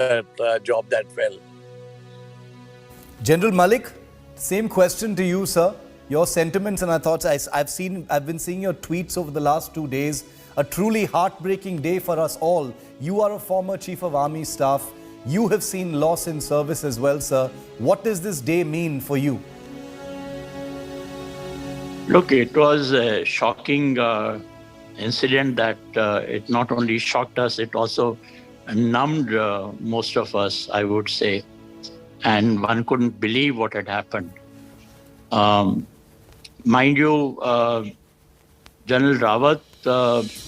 that job that well. General Malik, same question to you, sir. Your sentiments and our thoughts. I've been seeing your tweets over the last 2 days. A truly heartbreaking day for us all. You are a former Chief of Army Staff. You have seen loss in service as well, sir. What does this day mean for you? Look, it was a shocking incident that it not only shocked us, it also numbed most of us, I would say. And one couldn't believe what had happened. Mind you, General Rawat,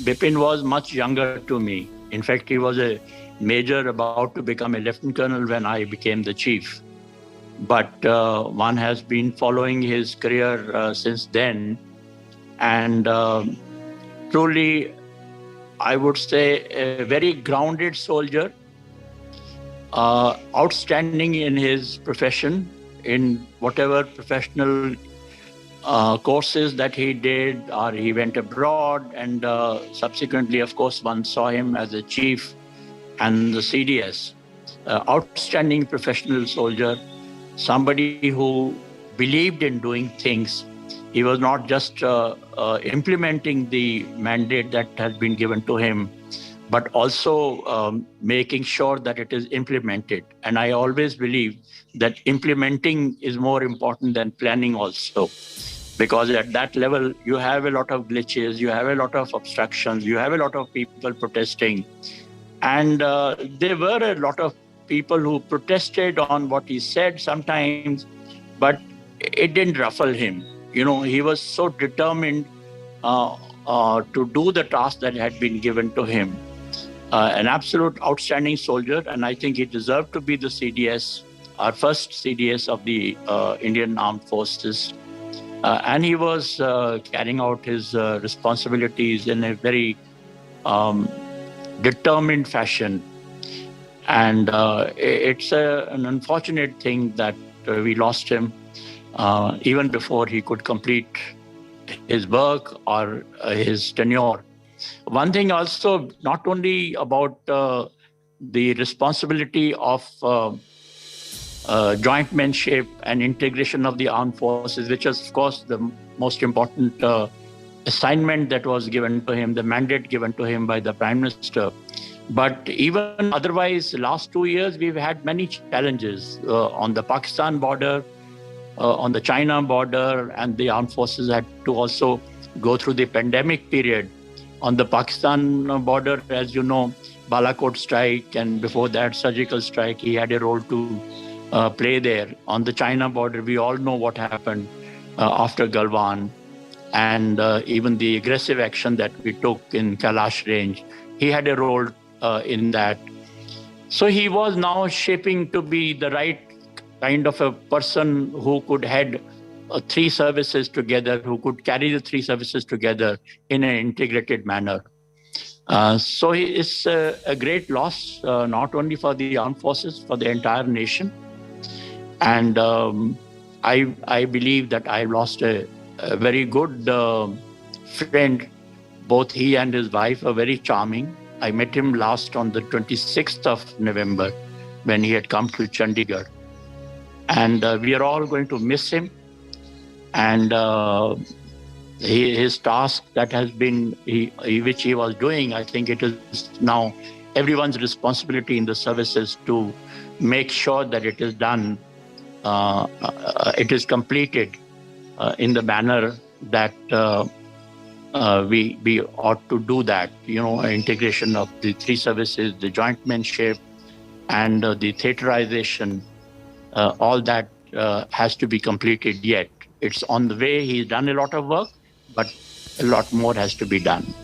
Bipin was much younger to me. In fact, he was a major about to become a lieutenant colonel when I became the chief. But one has been following his career since then. And truly, I would say a very grounded soldier, outstanding in his profession, in whatever professional courses that he did, or he went abroad, and subsequently, of course, one saw him as a chief and the CDS. Outstanding professional soldier, somebody who believed in doing things. He was not just implementing the mandate that has been given to him, but also making sure that it is implemented. And I always believe that implementing is more important than planning also. Because at that level, you have a lot of glitches, you have a lot of obstructions, you have a lot of people protesting. And there were a lot of people who protested on what he said sometimes, but it didn't ruffle him. You know, he was so determined to do the task that had been given to him. An absolute outstanding soldier, and I think he deserved to be the CDS, our first CDS of the Indian Armed Forces. And he was carrying out his responsibilities in a very determined fashion. And it's an unfortunate thing that we lost him even before he could complete his work or his tenure. One thing also, not only about the responsibility of jointmanship and integration of the armed forces, which is, of course, the most important assignment that was given to him, the mandate given to him by the Prime Minister. But even otherwise, last 2 years, we've had many challenges on the Pakistan border, on the China border, and the armed forces had to also go through the pandemic period. On the Pakistan border, as you know, Balakot strike, and before that, surgical strike, he had a role to play there. On the China border, we all know what happened after Galwan, and even the aggressive action that we took in Kailash range. He had a role in that. So he was now shaping to be the right kind of a person who could head 3 services together, who could carry the 3 services together in an integrated manner. So it's a great loss, not only for the armed forces, for the entire nation. And I believe that I lost a very good friend. Both he and his wife are very charming. I met him last on the 26th of November when he had come to Chandigarh. And we are all going to miss him. And his task that has been, which he was doing, I think it is now everyone's responsibility in the services to make sure that it is done, it is completed in the manner that we ought to do that. You know, integration of the 3 services, the jointmanship, and the theaterization, all that has to be completed yet. It's on the way. He's done a lot of work, but a lot more has to be done.